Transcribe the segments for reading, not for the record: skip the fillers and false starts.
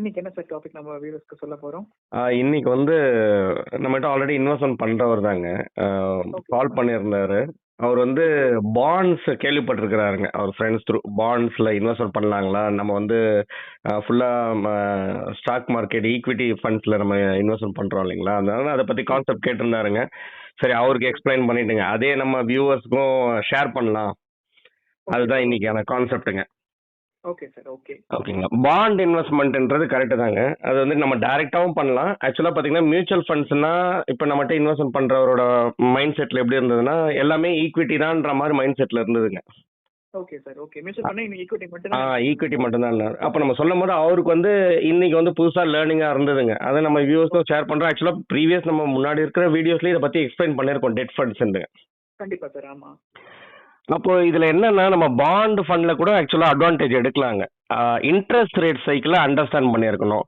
இன்னைக்கு என்ன sir topic நம்ம வியூவர்ஸ்க்கு சொல்ல போறோம்? இன்னைக்கு வந்து நம்மகிட்ட ஆல்ரெடி இன்வெஸ்ட்மெண்ட் பண்றவர் தாங்க. ஓகே கால் பண்ணியிருந்தாரு. அவர் வந்து பாண்ட்ஸ் கேள்விப்பட்டிருக்கிறாருங்க. அவர் ஃப்ரெண்ட்ஸ் த்ரூ பாண்ட்ஸ்ல இன்வெஸ்ட்மெண்ட் பண்ணலாங்களா? நம்ம வந்து ஃபுல்லா ஸ்டாக் மார்க்கெட் ஈக்விட்டி ஃபண்ட்ஸ்ல நம்ம இன்வெஸ்ட்மெண்ட் பண்றோம் இல்லைங்களா? அதனால அதை பத்தி கான்செப்ட் கேட்டிருந்தாருங்க. சரி, அவருக்கு எக்ஸ்பிளைன் பண்ணிட்டுங்க. அதே நம்ம வியூவர்ஸ்க்கும் ஷேர் பண்ணலாம். அதுதான் இன்னைக்கான கான்செப்ட்டுங்க. Okay sir. ஓகே ஓகேங்களா. பாண்ட் இன்வெஸ்ட்மெண்ட்ன்றது கரெக்டு தாங்க. அது வந்து நம்ம டைரக்டாவும் பண்ணலாம். ஆக்சுவலாக பார்த்தீங்கன்னா மியூச்சுவல் ஃபண்ட்ஸ்னா இப்போ நம்மகிட்ட இன்வெஸ்ட்மெண்ட் பண்ணுறவரோட மைண்ட் செட்டில் எப்படி இருந்ததுன்னா எல்லாமே ஈக்விட்டி தான்ற மாதிரி மைண்ட் செட்டில் இருந்ததுங்க. Okay sir. Okay mutual fund இன்னைக்கு ஈக்விட்டி மட்டும் தான். ஈக்விட்டி மட்டும்தான். அப்போ நம்ம சொல்லும் போது அவருக்கு வந்து இன்னைக்கு வந்து புதுசாக லேர்னிங்காக இருந்ததுங்க. அதை நம்ம வியூவர்ஸும் ஷேர் பண்ணுறோம். ஆக்சுவலாக ப்ரீவியஸ் நம்ம முன்னாடி இருக்கிற வீடியோஸ்லேயே இதை பற்றி எக்ஸ்பிளைன் பண்ணியிருக்கோம், டெட் ஃபண்ட்ஸ்ன்னு. கண்டிப்பா சார். ஆமா. அப்போ இதுல என்னன்னா நம்ம பாண்ட் ஃபண்ட்ல கூட ஆக்சுவலா அட்வான்டேஜ் எடுக்கலாங்க. இன்ட்ரெஸ்ட் ரேட் சைக்கிளை அண்டர்ஸ்டாண்ட் பண்ணியிருக்கணும்.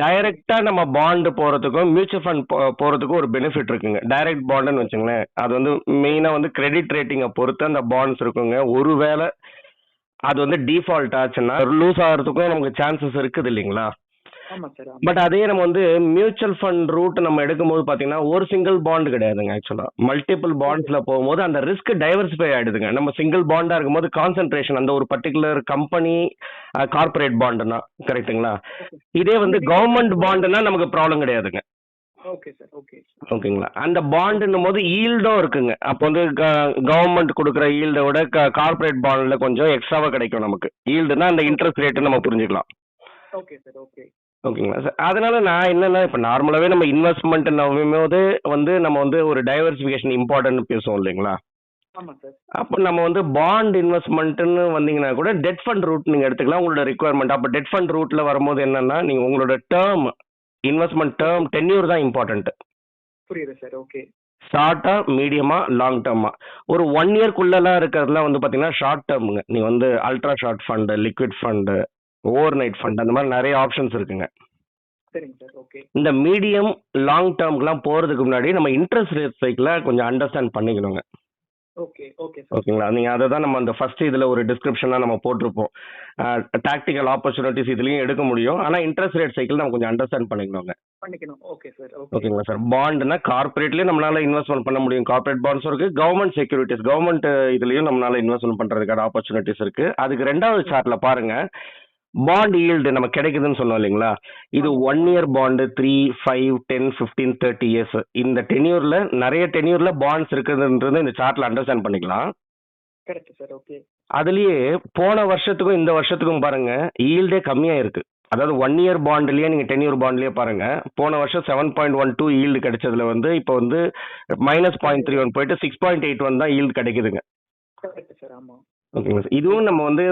டைரக்டா நம்ம பாண்ட் போறதுக்கும் மியூச்சுவல் ஃபண்ட் போறதுக்கும் ஒரு பெனிஃபிட் இருக்குங்க. டைரக்ட் பாண்டுன்னு வச்சுங்களேன், அது வந்து மெயினா வந்து கிரெடிட் ரேட்டிங்கை பொறுத்து அந்த பாண்ட்ஸ் இருக்குங்க. ஒருவேளை அது வந்து டிஃபால்ட் ஆச்சுன்னா லூஸ் ஆகிறதுக்கும் நமக்கு சான்சஸ் இருக்குது இல்லைங்களா? ஆமா சார். பட் அதே நம்ம வந்து மியூச்சுவல் ஃபண்ட் ரூட் நம்ம எடுக்கும்போது பாத்தீங்கன்னா ஒரு சிங்கிள் பாண்ட் கிடையாதுங்க. ஆக்சுவலா மல்டிபிள் பாண்ட்ஸ்ல போகும்போது அந்த ரிஸ்க் டைவர்சிஃபை ஆயிடுதுங்க. நம்ம சிங்கிள் பாண்டா இருக்கும்போது கான்சென்ட்ரேஷன் அந்த ஒரு பர்டிகுலர் கம்பெனி கார்பரேட் பாண்டுனா கரெக்ட்டுங்களா? இதே வந்து கவர்மெண்ட் பாண்டுனா நமக்கு ப்ராப்ளம் கிடையாதுங்க. Okay sir. ஓகே ஓகேங்களா. அந்த பாண்டுன்னும் போது ஈல்டும் இருக்குங்க. அப்போ வந்து கவர்மெண்ட் கொடுக்குற ஈல்டை விட கார்பரேட் பாண்ட்ல கொஞ்சம் எக்ஸ்ட்ராவா கிடைக்கும் நமக்கு. ஈல்டுனா அந்த இன்ட்ரெஸ்ட் ரேட்டு நம்ம புரிஞ்சுக்கலாம். Okay sir. ஓகே ஓகேங்களா சார். அதனால நான் என்னன்னா இப்போ நார்மலாகவே நம்ம இன்வெஸ்ட்மெண்ட் போது வந்து நம்ம வந்து ஒரு டைவர்சிஃபிகேஷன் இம்பார்ட்டன்ட் பேசுவோம் இல்லைங்களா? ஆமா சார். அப்போ நம்ம வந்து பாண்ட் இன்வெஸ்ட்மெண்ட்னு வந்தீங்கன்னா கூட டெட் ஃபண்ட் ரூட் நீங்கள் எடுத்துக்கலாம் உங்களோட ரிக்குவயர்மெண்ட். அப்போ டெட் ஃபண்ட் ரூட்ல வரும்போது என்னன்னா நீங்கள் உங்களோட டேர்ம் இன்வெஸ்ட்மெண்ட் டேர்ம் டென்யூர் தான் இம்பார்ட்டன்ட். புரியுது சார். ஓகே. ஷார்ட்டா மீடியமா லாங் டேர்மா ஒரு 1 இயர்க்குள்ளலாம் இருக்கிறதுலாம் வந்து பார்த்தீங்கன்னா ஷார்ட் டேர்முங்க. நீங்கள் வந்து ultra short fund, liquid fund, over night fund, அந்த மாதிரி நிறைய ஆப்ஷன்ஸ் இருக்குங்க. சரிங்க சார். ஓகே. இந்த மீடியம் லாங் டேர்ம்க்குலாம் போகிறதுக்கு முன்னாடி நம்ம இன்ட்ரெஸ்ட் ரேட் சைக்கிளை கொஞ்சம் அண்டர்ஸ்டாண்ட் பண்ணிக்கணுங்க. ஓகே. Okay sir. ஓகேங்களா. நீங்கள் அதை தான் நம்ம அந்த ஃபர்ஸ்ட் இதில் ஒரு டிஸ்கிரிப்ஷனாக நம்ம போட்டிருப்போம். டாக்டிக்கல் ஆப்பர்ச்சுனிட்டிஸ் இதுலேயும் எடுக்க முடியும். ஆனால் இன்ட்ரெஸ்ட் ரேட் சைக்கிள் நம்ம கொஞ்சம் அண்டர்ஸ்டாண்ட் பண்ணிக்கணுங்க. பண்ணிக்கணும். Okay sir. ஓகேங்களா சார். பாண்ட்னா கார்பரேட்லேயும் நம்மளால இன்வெஸ்ட்மெண்ட் பண்ண முடியும். கார்பரேட் பாண்ட்ஸும் இருக்குது, கவர்மெண்ட் செக்யூரிட்டிஸ் கவர்மெண்ட் இதுலேயும் நம்மளால இன்வெஸ்ட்மெண்ட் பண்ணுறதுக்கான ஆப்பர்ச்சுனிட்டிஸ் இருக்குது. அதுக்கு 2வது சார்ட்டில் பாருங்கள் பாண்ட் ஈல்டு நம்ம கிடைக்குதுன்னு சொன்னோம் இல்லைங்களா? இது 1 இயர் பாண்டு, 3, 5, 10, 15, 30 இயர்ஸ். இந்த டென்யூர்ல நிறைய டென்யூர்ல பாண்ட்ஸ் இருக்குதுன்றது இந்த சார்ட்ல அண்டர்ஸ்டாண்ட் பண்ணிக்கலாம். Correct sir. ஓகே. அதுலயே போன வருஷத்துக்கும் இந்த வருஷத்துக்கும் பாருங்க ஈல்டே கம்மியா இருக்கு. அதாவது 1 இயர் பாண்ட்லயே நீங்க டென்யூர் பாண்ட்லயே பாருங்க போன வருஷம் 7.12 ஈல்டு கிடைச்சதுல வந்து இப்போ வந்து -0.31 போயிட்டு 6.81 தான் ஈல்டு கிடைக்குதுங்க. Correct sir. ஆமா. ஓகேங்க சார். இதுவும் நம்ம வந்து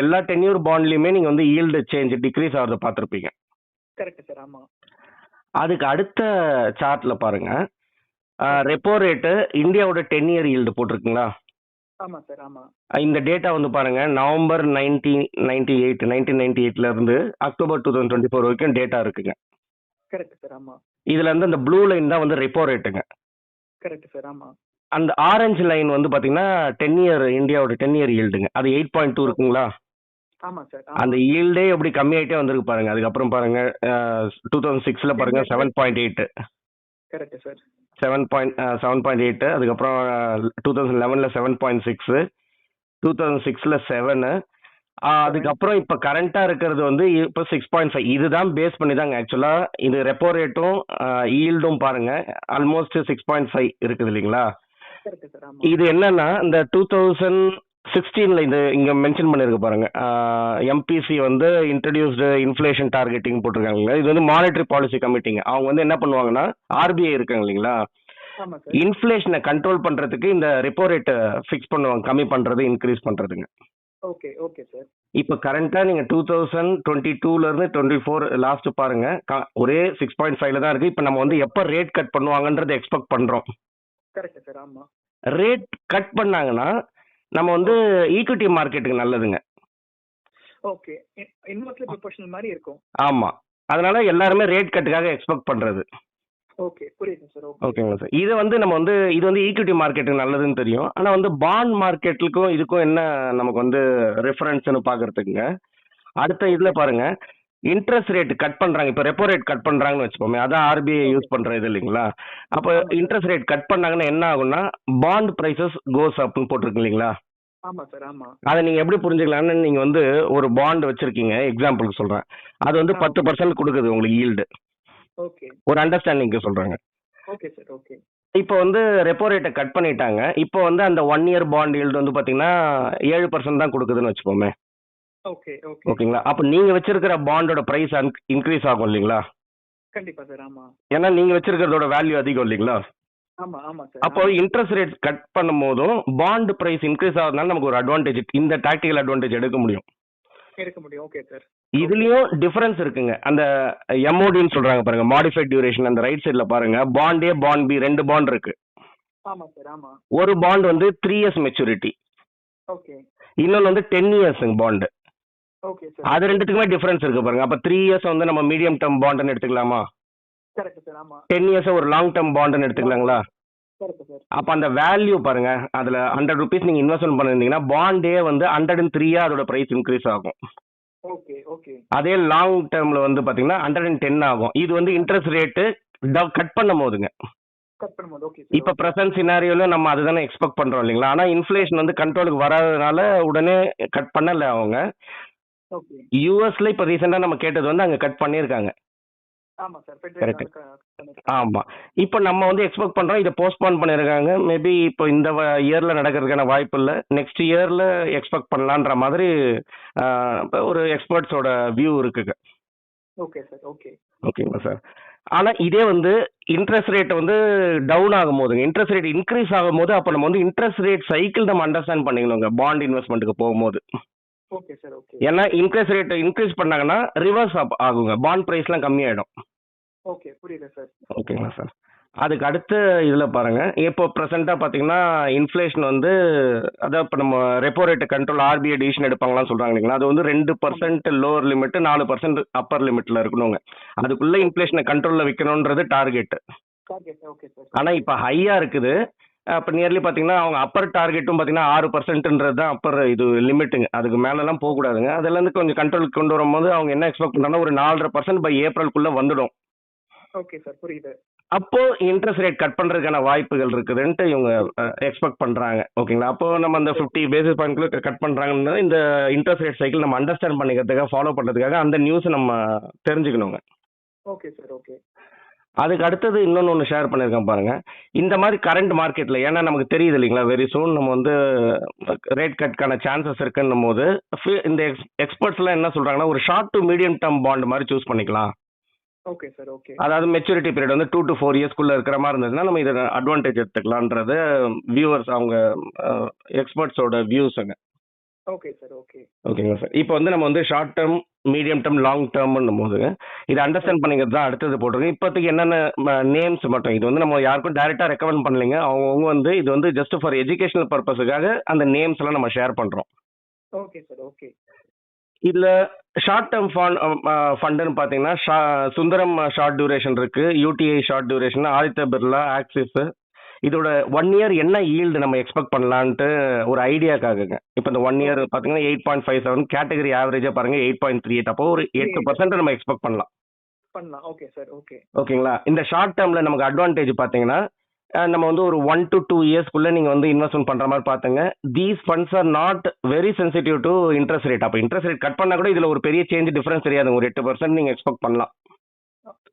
எல்லா டென்யூர் பாண்ட்லயுமே நீங்க வந்து ஈல்டு சேஞ்ச் டிக்ரீஸ் ஆகிறத பார்த்துருப்பீங்க. Correct sir. ஆமா. அதுக்கு அடுத்த சார்ட்ல பாருங்க ரெப்போ ரேட்டு இந்தியாவோட 10 இயர் ஈல்டு போட்டிருக்குங்களா? ஆமா சார். ஆமா. இந்த டேட்டா வந்து பாருங்க நவம்பர் 1998ல இருந்து அக்டோபர் 2024 வரைக்கும் டேட்டா இருக்குங்க. Correct sir. ஆமா. இதுல இருந்து அந்த ப்ளூ லைன் தான் வந்து ரெப்போ ரேட்டுங்க. Correct sir. ஆமா. அந்த ஆரஞ்சு லைன் வந்து பாத்தீங்கன்னா 10 இயர் இந்தியாவோட 10 இயர் ஈல்டுங்க. அது 8.2 இருக்குங்களா? ஆமா சார். அந்த ஈல்டே எப்படி கம்மியாயிட்டே வந்திருக்கு பாருங்க. அதுக்கப்புறம் பாருங்க 2006ல பாருங்க 7.8. Correct sir. 7.8. அதுக்கப்புறம் 2011ல 7.6, 2006ல 7. அதுக்கப்புறம் இப்ப கரண்டா இருக்கிறது வந்து இப்ப 6.5. இதுதான் பேஸ் பண்ணி தாங்க ஆக்சுவலா இது ரெப்போ ரேட்டும் ஈல்டும் பாருங்க ஆல்மோஸ்ட் 6.5 இருக்குது இல்லைங்களா? Correct sir. ஆமா. இது என்னன்னா இந்த 2016ல இது இங்க மென்ஷன் பண்ணிருக்க பாருங்க எம்பிசி வந்து இன்ட்ரடியூஸ்டு இன்ஃப்ளேஷன் டார்கெட்டிங் போட்டிருக்காங்க. இது வந்து மானிட்டரி பாலிசி கமிட்டிங்க. அவங்க வந்து என்ன பண்ணுவாங்கன்னா ஆர்பிஐ இருக்காங்க இல்லைங்களா? ஆமா சார். இன்ஃப்ளேஷனை கண்ட்ரோல் பண்றதுக்கு இந்த ரெப்போ ரேட் ஃபிக்ஸ் பண்ணுவாங்க, கம்மி பண்றது இன்க்ரீஸ் பண்றதுங்க. ஓகே. Okay sir. இப்போ கரண்டா நீங்க 2022ல இருந்து 24 லாஸ்ட் பாருங்க ஒரே 6.5ல தான் இருக்கு. இப்போ நம்ம வந்து எப்ப ரேட் கட் பண்ணுவாங்கன்றதை எக்ஸ்பெக்ட் பண்றோம். Correct sir. ஆமா. ரேட் கட் பண்ணாங்கன்னா நம்ம வந்து ஈக்விட்டி மார்க்கெட்டுக்கு நல்லதுங்க. ஓகே. இன்வெர்ஸ்லி ப்ரொபோர்ஷனல் மாதிரி இருக்கும். ஆமா. அதனால எல்லாருமே ரேட் கட்டுக்காக எக்ஸ்பெக்ட் பண்றது. ஓகே. புரியுது சார். ஓகேங்களா சார். இது வந்து நம்ம வந்து இது வந்து ஈக்விட்டி மார்க்கெட்டுக்கு நல்லதுன்னு தெரியும். ஆனா வந்து பாண்ட் மார்க்கெட்டுக்கும் இதுக்கும் என்ன நமக்கு வந்து ரெஃபரன்ஸ்னு பாக்குறதுக்குங்க அடுத்த இதுல பாருங்க இன்ட்ரெஸ்ட் ரேட் கட் பண்றாங்க. இப்போ ரெப்போ ரேட் கட் பண்றாங்கன்னு வச்சுப்போமே, அதான் ஆர்பிஐ ஓகே யூஸ் பண்ற இது இல்லைங்களா? அப்போ ஆமா சார் இன்ட்ரெஸ்ட் ரேட் கட் பண்ணாங்கன்னா என்ன ஆகும்னா, பாண்ட் பிரைசஸ் கோஸ் அப்னு போட்டிருக்கு இல்லைங்களா? ஆமா சார் ஆமா அதை நீங்க எப்படி புரிஞ்சுக்கலாம்னு, நீங்க வந்து ஒரு பாண்ட் வச்சிருக்கீங்க, எக்ஸாம்பிளுக்கு சொல்றேன். அது வந்து ஆ 10% கொடுக்குது உங்களுக்கு ஈல்டு. ஓகே ஒரு அண்டர்ஸ்டாண்டிங்க்கு சொல்றாங்க. ஓகே சார் ஓகே இப்போ வந்து ரெப்போ ரேட்டை கட் பண்ணிட்டாங்க. இப்போ வந்து அந்த 1 இயர் பாண்ட் ஈல்டு வந்து பாத்தீங்கன்னா 7% தான் கொடுக்குதுன்னு வச்சுப்போமே. ஓகே ஓகே ஓகேங்களா? அப்போ நீங்க வச்சிருக்கிற பாண்டோட பிரைஸ் இன்க்ரீஸ் ஆகும் இல்லைங்களா? கண்டிப்பா சார் ஆமா ஏன்னா நீங்க வச்சிருக்கிறதோட வேல்யூ அதிகம் இல்லைங்களா? ஆமா ஆமா சார் அப்போ ஆமா இன்ட்ரெஸ்ட் ரேட் கட் பண்ணும்போதும் பாண்ட் பிரைஸ் இன்க்ரீஸ் ஆகுறதுனால நமக்கு ஒரு அட்வான்டேஜ், இந்த டாக்டிக்கல் அட்வான்டேஜ் எடுக்க முடியும். எடுக்க முடியும் ஓகே சார் ஓகே இதுலயும் டிஃபரன்ஸ் இருக்குங்க. அந்த எம்ஓடின்னு சொல்றாங்க பாருங்க, மாடிஃபைட் டியூரேஷன், அந்த ரைட் சைடுல பாருங்க, பாண்ட் ஏ பாண்ட் பி 2 பாண்ட் இருக்கு. ஆமா சார் ஆமா ஒரு பாண்ட் வந்து 3 இயர்ஸ் மெச்சூரிட்டி, ஓகே இன்னொன்று வந்து 10 இயர்ஸ் பாண்ட். ஓகே சார் அது ரெண்டுத்துக்குமே டிஃபரன்ஸ் இருக்கு பாருங்க. அப்ப 3 இயர்ஸ் வந்து நம்ம மீடியம் டேர்ம் பாண்ட்னு எடுத்துக்கலாமா? கரெக்ட் சார் ஆமா 10 இயர்ஸ் ஒரு லாங் டேர்ம் பாண்ட்னு எடுத்துக்கலாங்களா? கரெக்ட் சார் அப்ப அந்த வேல்யூ பாருங்க, அதுல 100 ருபீஸ் நீங்க இன்வெஸ்ட்மெண்ட் பண்ணிருந்தீங்கன்னா பாண்டே வந்து 103 அதோட பிரைஸ் இன்க்ரீஸ் ஆகும். ஓகே ஓகே அதே லாங் டேர்ம்ல வந்து பாத்தீங்கன்னா 110 ஆகும். இது வந்து இன்ட்ரெஸ்ட் ரேட்டு கட் பண்ணும் போதுங்க. கட் பண்ணும்போது ஓகே இப்ப சார் பிரசன்ட் சினாரியோல நம்ம அதுதானே எக்ஸ்பெக்ட் பண்றோம் இல்லைங்களா? ஆனா இன்ஃப்ளேஷன் வந்து கண்ட்ரோலுக்கு வராதனால உடனே கட் பண்ணல அவங்க. ஓகே யூஎஸ்ல இப்ப ரீசெண்டா நம்ம கேட்டது வந்து அங்க கட் பண்ணிருக்காங்க. ஆமா சார் கரெக்ட். ஃபெடரல் ஆமா. இப்போ நம்ம வந்து எக்ஸ்பெக்ட் பண்றோம் இதை போஸ்ட்போன் பண்ணிருக்காங்க. மேபி இப்போ இந்த இயர்ல நடக்கிறதுக்கான வாய்ப்பு இல்லை, நெக்ஸ்ட் இயர்ல எக்ஸ்பெக்ட் பண்ணலான்ற மாதிரி இப்ப ஒரு எக்ஸ்பர்ட்ஸோட வியூ இருக்குங்க. ஓகே சார் ஓகே ஓகேங்களா சார்? ஆனா இதே வந்து இன்ட்ரெஸ்ட் ரேட் வந்து டவுன் ஆகும் போதுங்க, இன்ட்ரெஸ்ட் ரேட் இன்க்ரீஸ் ஆகும் போது அப்ப நம்ம வந்து இன்ட்ரெஸ்ட் ரேட் சைக்கிள் நம்ம அண்டர்ஸ்டாண்ட் பண்ணிக்கணுங்க பாண்ட் இன்வெஸ்ட்மெண்ட்டுக்கு போகும்போது. ஓகே சார் ஓகே ஏன்னா இன்ட்ரெஸ்ட் ரேட் இன்க்ரீஸ் பண்ணாங்கன்னா ரிவர்ஸ் ஆகுங்க, பாண்ட் பிரைஸ்லாம் கம்மியாயிடும். ஓகே புரியுது சார் ஓகேங்களா சார்? அதுக்கு அடுத்து இதுல பாருங்க, இப்போ ப்ரெசென்ட்டா பாத்தீங்கன்னா இன்ஃப்ளேஷன் வந்து, அதான் இப்போ நம்ம repo rate control RBI decision எடுப்பாங்களான்னு சொல்றாங்க இல்லைங்களா? அது வந்து 2% லோவர் லிமிட், 4% அப்பர் லிமிட்ல இருக்கணுங்க. அதுக்குள்ள இன்ஃப்ளேஷனை கண்ட்ரோல்ல வைக்கணும்ன்றது டார்கெட். டார்கெட் ஓகே சார் ஆனா இப்போ ஹையா இருக்குது. அப்போ நியர்லி பார்த்தீங்கன்னா அவங்க அப்பர் டார்கெட்டும் பார்த்தீங்கன்னா 6%ன்றது தான் அப்பர் இது லிமிட்டுங்க. அதுக்கு மேலெல்லாம் போகக்கூடாதுங்க. அதெல்லாம் இருந்து கொஞ்சம் கண்ட்ரோலுக்கு கொண்டு வரும்போது அவங்க என்ன எக்ஸ்பெக்ட் பண்ணுறாங்கன்னா ஒரு 4.5% பை ஏப்ரல்குள்ளே வந்துடும். ஓகே சார் புரியுது அப்போ இன்ட்ரெஸ்ட் ரேட் கட் பண்றதுக்கான வாய்ப்புகள் இருக்குதுன்ட்டு இவங்க எக்ஸ்பெக்ட் பண்றாங்க. ஓகேங்களா? அப்போ நம்ம அந்த 50 பேசிஸ் பாயிண்ட்குள்ள கட் பண்றாங்கன்னா இந்த இன்ட்ரெஸ்ட் ரேட் சைக்கிள் நம்ம அண்டர்ஸ்டாண்ட் பண்ணிக்கிறதுக்காக, ஃபாலோ பண்றதுக்காக அந்த நியூஸ் நம்ம தெரிஞ்சுக்கணுங்க. ஓகே சார் ஓகே அதுக்கு அடுத்தது இன்னொன்று ஒன்று ஷேர் பண்ணியிருக்கேன் பாருங்க. இந்த மாதிரி கரண்ட் மார்க்கெட்ல, ஏன்னா நமக்கு தெரியுது இல்லைங்களா, வெரி சூன் நம்ம வந்து ரேட் கட்கான சான்சஸ் இருக்குன்னும் போது இந்த எக்ஸ்பர்ட்ஸ் எல்லாம் என்ன சொல்றாங்கன்னா ஒரு short to medium term bond மாதிரி சூஸ் பண்ணிக்கலாம். ஓகே சார் ஓகே அதாவது மெச்சூரிட்டி பீரியட் வந்து 2 to 4 இயர்ஸ்க்குள்ள இருக்கிற மாதிரி இருந்ததுன்னா நம்ம இதை அட்வான்டேஜ் எடுத்துக்கலான்றது வியூவர்ஸ் அவங்க எக்ஸ்பர்ட்ஸோட வியூஸுங்க. ஓகே சார் ஓகே ஓகேங்களா சார்? இப்போ வந்து நம்ம வந்து short term, medium term, long டேர்ம்னும் போது இதை அண்டர்ஸ்டாண்ட் பண்ணிக்கிறது தான் அடுத்தது போட்டிருக்கோம். இப்போதைக்கு என்னென்ன நேம்ஸ் மட்டும், இது வந்து நம்ம யாருக்கும் டைரெக்டாக ரெக்கமெண்ட் பண்ணலைங்க. அவங்கவுங்க வந்து இது வந்து ஜஸ்ட் ஃபார் எஜுகேஷனல் பர்பஸுக்காக அந்த நேம்ஸ் எல்லாம் நம்ம ஷேர் பண்ணுறோம். ஓகே சார் ஓகே இதுல ஷார்ட் டேர்ம் ஃபண்டுன்னு பார்த்தீங்கன்னா சுந்தரம் ஷார்ட் டியூரேஷன் இருக்கு, UTI short duration, Aditya Birla, axis. இதோட 1 இயர் என்ன ஈல்டு நம்ம எக்ஸ்பெக்ட் பண்ணலான்ட்டு ஒரு ஐடியாக்காகுங்க. இப்போ இந்த 1 இயர் பார்த்தீங்கன்னா 8.57, கேட்டகரி ஆவரேஜா பாருங்க 8.38, அப்போ ஒரு 8% நம்ம எக்ஸ்பெக்ட் பண்ணலாம். ஓகே சார் ஓகே ஓகேங்களா? இந்த ஷார்ட் டேர்ம்ல நமக்கு அட்வான்டேஜ் பார்த்தீங்கன்னா நம்ம வந்து ஒரு 1 to 2 இயர்ஸ்க்குள்ள நீங்க வந்து இன்வெஸ்ட்மெண்ட் பண்ற மாதிரி பாத்துங்க. These funds are not very sensitive to interest rate. அப்போ இன்ட்ரெஸ்ட் ரேட் கட் பண்ணா கூட இதுல ஒரு பெரிய சேஞ்ச் டிஃபரன்ஸ் தெரியாது. ஒரு 8% நீங்க எக்ஸ்பெக்ட் பண்ணலாம்,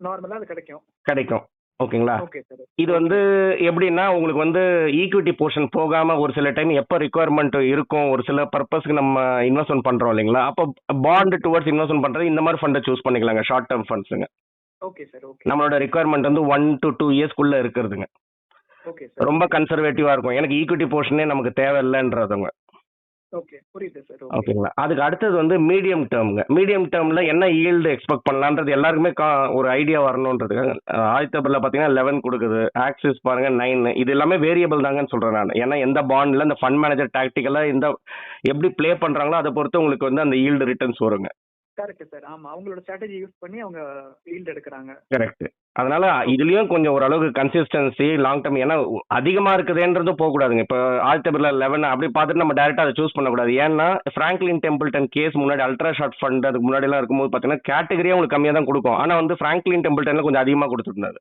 நார்மலா அது கிடைக்கும். ஓகேங்களா? ஓகே சார் இது வந்து எப்படின்னா உங்களுக்கு வந்து ஈக்விட்டி போர்ஷன் போகாம ஒரு சில டைம் எப்போ ரிக்குவயர்மெண்ட் இருக்கும், ஒரு சில பர்பஸ்க்கு நம்ம இன்வெஸ்ட்மெண்ட் பண்றோம் இல்லைங்களா? அப்போ பாண்ட் டுவர்ட்ஸ் இன்வெஸ்ட்மெண்ட் பண்றது இந்த மாதிரி ஃபண்டை சூஸ் பண்ணிக்கலாங்க, ஷார்ட் டேர்ம் ஃபண்ட்ஸுங்க. ஓகே சார் ஓகே நம்மளோட ரிக்குவயர்மெண்ட் வந்து 1 to 2 இயர்ஸ்க்குள்ள இருக்கிறதுங்க. ஓகே சார் ரொம்ப கன்சர்வேட்டிவா இருக்கும். எனக்கு ஈக்விட்டி போர்ஷனே நமக்கு தேவையில்லைன்றதுங்க. ஓகே புரியுது சார் ஓகேங்களா? அதுக்கு அடுத்தது வந்து மீடியம் டேர்ம்ங்க. மீடியம் டேர்ம்ல என்ன ஈல்டு எக்ஸ்பெக்ட் பண்ணலான்றது எல்லாருக்குமே ஒரு ஐடியா வரணுன்றதுக்காக ஆதித்ய பிர்லா பார்த்தீங்கன்னா 11 கொடுக்குது, ஆக்சிஸ் பாருங்க 9. இது எல்லாமே வேரியபிள் தாங்கன்னு சொல்றேன் நான். ஏன்னா எந்த பாண்ட்ல இந்த ஃபண்ட் மேனேஜர் டாக்டிக்கலா இந்த எப்படி ப்ளே பண்றாங்களோ அதை பொறுத்து உங்களுக்கு வந்து அந்த ஈல்டு ரிட்டர்ன்ஸ் வருங்க. கரெக்ட் சார் ஆமா, அவங்களோட ஸ்ட்ராட்டஜி யூஸ் பண்ணி அவங்க ஈல்ட் எடுக்கறாங்க. கரெக்ட். அதனால இதுலயும் கொஞ்சம் ஓரளவுக்கு கன்சிஸ்டன்சி லாங் டர்ம், ஏன்னா அதிகமா இருக்குதுன்றதும் போகக்கூடாதுங்க. இப்போ ஆல்டபிள்ல 11 அப்படி பார்த்துட்டு நம்ம டைரக்டா அதை சூஸ் பண்ணக்கூடாது. ஏன்னா ஃப்ராங்க்லின் டெம்பிள்டன் கேஸ் முன்னாடி அல்ட்ரா ஷார்ட் ஃபண்ட் அதுக்கு முன்னாடி எல்லாம் இருக்கும்போது பார்த்தீங்கன்னா கேட்டகரியே உங்களுக்கு கம்மியாக தான் கொடுக்கும். ஆனா வந்து ஃப்ராங்க்லின் டெம்பிள்டன்ல கொஞ்சம் அதிகமாக கொடுத்துருந்தாரு.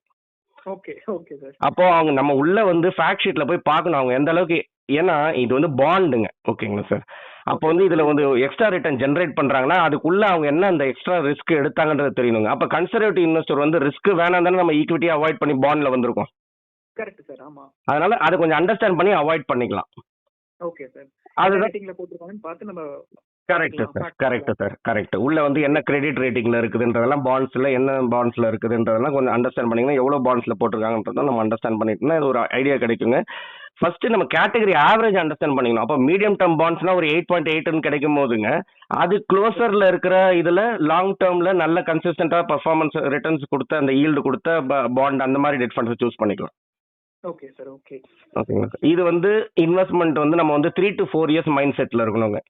Okay okay sir. அப்போ அவங்க நம்ம உள்ள வந்து ஃபேக்ட் ஷீட்ல போய் பார்க்கணும் அவங்க எந்த அளவுக்கு, ஏன்னா இது வந்து பாண்டுங்க. ஓகேங்களா சார்? அப்போ வந்து இதுல வந்து எக்ஸ்ட்ரா ரிட்டர்ன் ஜென்ரேட் பண்றாங்கன்னா அதுக்குள்ள அவங்க என்ன அந்த எக்ஸ்ட்ரா ரிஸ்க் எடுத்தாங்கன்றது தெரியணுங்க. அப்ப கன்சர்வேட்டிவ் இன்வெஸ்டர் வந்து ரிஸ்க் வேணாம் தானே நம்ம ஈக்விட்டியை அவாய்ட் பண்ணி பாண்ட்ல வந்திருக்கோம். Correct sir. ஆமா. அதனால அதை கொஞ்சம் அண்டர்ஸ்டாண்ட் பண்ணி அவாய்ட் பண்ணிக்கலாம். Okay sir. அதுதான் ரேட்டிங்ல போட்டுருக்காங்கன்னு பார்த்து நம்ம correct sir, correct sir, correct. உள்ள வந்து என்ன கிரெடிட் ரேட்டிங்ல இருக்குதுன்றதெல்லாம், பாண்ட்ஸ்ல என்ன பாண்ட்ஸ்ல இருக்குதுன்றதெல்லாம் கொஞ்சம் அண்டர்ஸ்டாண்ட் பண்ணிங்கன்னா எவ்வளவு பாண்ட்ஸ்ல போட்டிருக்காங்கன்றத நம்ம அண்டர்ஸ்டாண்ட் பண்ணிட்டோம்னா இது ஒரு ஐடியா கிடைக்குங்க. ஃபர்ஸ்ட் நம்ம கேட்டகரி ஆவரேஜ் அண்டர்ஸ்டாண்ட் பண்ணிக்கணும். அப்போ மீடியம் டேர்ம் பாண்ட்ஸ்னா ஒரு 8.8 கிடைக்கும் போதுங்க, அது க்ளோசர்ல இருக்கிற இதுல லாங் டேர்ம்ல நல்ல கன்சிஸ்டன்டா பர்ஃபார்மன்ஸ் ரிட்டர்ன்ஸ் கொடுத்த அந்த ஈல்டு கொடுத்த பாண்ட் அந்த மாதிரி டெட் ஃபண்ட்ஸ் சூஸ் பண்ணிக்கலாம். Okay sir. ஓகே ஓகேங்களா சார்? இது வந்து இன்வெஸ்ட்மெண்ட் வந்து நம்ம வந்து 3 to 4 years மைண்ட் செட்ல இருக்கணுங்க.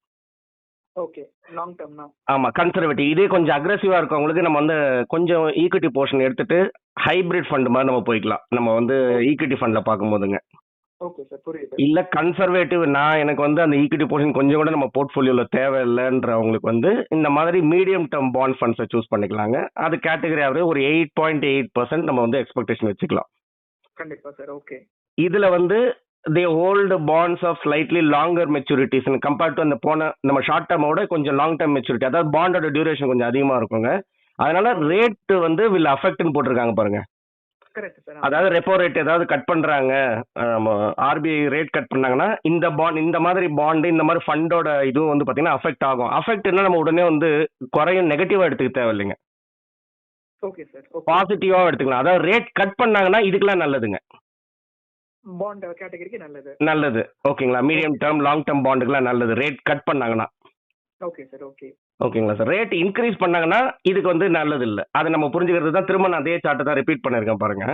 ஓகே. லாங் டேர்ம்னா ஆமா, கன்சர்வேட்டிவ். இதே கொஞ்சம் அக்ரெசிவா இருக்கவங்களுக்கு நம்ம வந்து கொஞ்சம் ஈக்விட்டி போர்ஷன் எடுத்துட்டு ஹைபிரிட் ஃபண்ட் மாதிரி நம்ம போய்க்கலாம். நம்ம வந்து ஈக்விட்டி ஃபண்ட்ல பார்க்கும்போதுங்க. Okay sir. புரியுது. இல்ல கன்சர்வேட்டிவ், நான் எனக்கு வந்து அந்த ஈக்விட்டி போர்ஷன் கொஞ்சம் கூட நம்ம போர்ட்ஃபோலியோல தேவையில்லைன்றவங்களுக்கு வந்து இந்த மாதிரி மீடியம் டேர்ம் பாண்ட் ஃபண்ட்ஸை சூஸ் பண்ணிக்கலாங்க. அது கேட்டகரி ஆவரேஜ் ஒரு 8.8% நம்ம வந்து எக்ஸ்பெக்டேஷன் வச்சுக்கலாம். கண்டிப்பா சார். ஓகே. இதுல வந்து they hold bonds of slightly longer maturities compared to அந்த போன நம்ம ஷார்ட் டேர்மோட கொஞ்சம் லாங் டேர்ம் மெச்சூரிட்டி, அதாவது பாண்டோட டியூரேஷன் கொஞ்சம் அதிகமா இருக்குங்க. அதனால ரேட் வந்து வில் அஃபெக்ட்னு போட்டிருக்காங்க பாருங்க. Correct sir. அதாவது ரெப்போ ரேட் ஏதாவது கட் பண்றாங்க, ஆர்பிஐ ரேட் கட் பண்ணாங்கன்னா இந்த பாண்ட், இந்த மாதிரி பாண்டு, இந்த மாதிரி ஃபண்டோட இதுவும் வந்து பாத்தீங்கன்னா அஃபெக்ட் ஆகும். அஃபெக்ட்னா நம்ம உடனே வந்து குறையும் நெகட்டிவா எடுத்துக்க தேவையில்லைங்க, ஓகே சார். பாசிட்டிவா எடுத்துக்கலாம். அதாவது ரேட் கட் பண்ணாங்கன்னா இதுக்கெல்லாம் நல்லதுங்க, பாண்ட் கேட்டகரிக்கு நல்லது. நல்லது. ஓகேங்களா? மீடியம் டேர்ம் லாங் டேர்ம் பாண்டுக்குலாம் நல்லது ரேட் கட் பண்ணாங்கன்னா. Okay sir. ஓகே. ஓகேங்களா சார்? ரேட் இன்க்ரீஸ் பண்ணாங்கன்னா இதுக்கு வந்து நல்லது இல்லை. அதை நம்ம புரிஞ்சுக்கிறது தான் திரும்ப நான் அதே சார்ட்டை தான் ரிப்பீட் பண்ணியிருக்கேன் பாருங்க.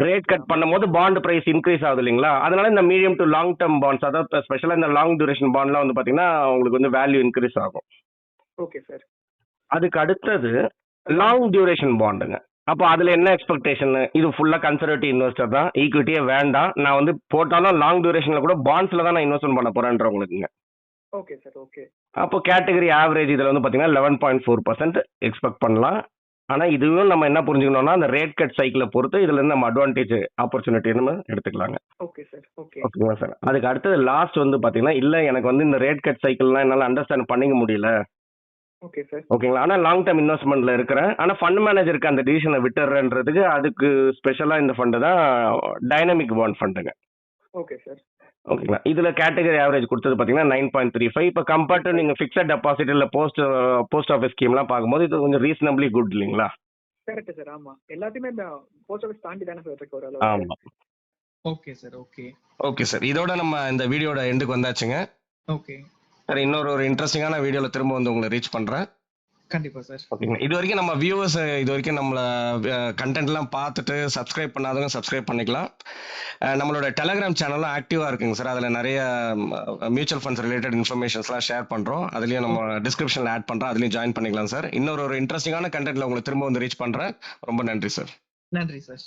ரேட் கட் பண்ணும்போது பாண்ட் பிரைஸ் இன்க்ரீஸ் ஆகுது இல்லைங்களா? அதனால இந்த medium to long term bonds, அதாவது ஸ்பெஷலாக இந்த லாங் டியூரேஷன் பாண்ட்லாம் வந்து பார்த்தீங்கன்னா உங்களுக்கு வந்து வேல்யூ இன்க்ரீஸ் ஆகும். Okay sir. அதுக்கு அடுத்தது லாங் டியூரேஷன் பாண்டுங்க. அப்போ அதுல என்ன எக்ஸ்பெக்டேஷன்? இது ஃபுல்லா கன்சர்வேட்டிவ் இன்வெஸ்டர் தான், ஈக்விட்டியே வேண்டாம், நான் வந்து போட்டாலும் லாங் டியூரேஷன்ல கூட பாண்ட்ஸ்ல தான் நான் இன்வெஸ்ட்மெண்ட் பண்ண போறேன்றவங்களுக்குங்க. Okay sir. ஓகே. அப்போ கேட்டகரி ஆவரேஜ் இதுல வந்து பாத்தீங்கன்னா 11.4% எக்ஸ்பெக்ட் பண்ணலாம். ஆனா இதுவும் நம்ம என்ன புரிஞ்சுக்கணும்னா அந்த ரேட் கட் சைக்கிளை பொறுத்து இதுல இருந்து நம்ம அட்வான்டேஜ் ஆப்பர்ச்சுனிட்டி நம்ம எடுத்துக்கலாங்க. Okay sir. ஓகே. ஓகேங்களா சார்? அதுக்கு அடுத்தது லாஸ்ட் வந்து பாத்தீங்கன்னா, இல்ல எனக்கு வந்து இந்த ரேட் கட் சைக்கிள்லாம் என்னால அண்டர்ஸ்டாண்ட் பண்ணிக்க முடியல, ஓகே சார். ஓகேங்களா, ஆனா லாங் டேர்ம் இன்வெஸ்ட்மெண்ட்ல இருக்கிறேன், ஆனா ஃபண்ட் மேனேஜருக்கு அந்த டிசிஷனை விட்டுறன்றதுக்கு அதுக்கு ஸ்பெஷலா இந்த ஃபண்டு தான் டைனமிக் பாண்ட் ஃபண்டுங்க. Okay sir. ஓகேங்களா? இதுல கேட்டகரி ஆவரேஜ் கொடுத்தது பாத்தீங்கன்னா 9.35. இப்போ கம்பேர்ட் டு நீங்க ஃபிக்ஸட் டெபாசிட் இல்ல போஸ்ட் ஆஃபீஸ் ஸ்கீம்லாம் பார்க்கும்போது இது கொஞ்சம் ரீசனபிளி குட் இல்லைங்களா? Correct sir. ஆமா, எல்லாத்தையுமே போஸ்ட் ஆஃபீஸ் தாண்டி தானே சார் இருக்கு ஒரு ஆமா. Okay sir. Okay. Okay sir, இதோட நம்ம இந்த வீடியோட எண்டுக்கு வந்தாச்சுங்க. ஓகே சார், இன்னொரு இன்ட்ரெஸ்டிங்கான வீடியோல திரும்ப வந்து உங்களை ரீச் பண்றேன். கண்டிப்பா சார். ஓகேங்க. இது வரைக்கும் நம்ம வியூவர்ஸ் இது வரைக்கும் நம்மள கண்டென்ட்லாம் பார்த்துட்டு சப்ஸ்கிரைப் பண்ணாதவங்க சப்ஸ்கிரைப் பண்ணிக்கலாம். நம்மளோட டெலகிராம் சேனலும் ஆக்டிவா இருக்குங்க சார். அதில் நிறைய மியூச்சுவல் ஃபண்ட்ஸ் ரிலேட்டட் இன்ஃபர்மேஷன்ஸ்லாம் ஷேர் பண்றோம். அதுலயும் நம்ம டிஸ்கிரிப்ஷன்ல ஆட் பண்றோம், அதுலயும் ஜாயின் பண்ணிக்கலாம் சார். இன்னொரு இன்ட்ரெஸ்டிங்கான கண்டென்ட்ல உங்களை திரும்ப வந்து ரீச் பண்றேன். ரொம்ப நன்றி சார். நன்றி சார்.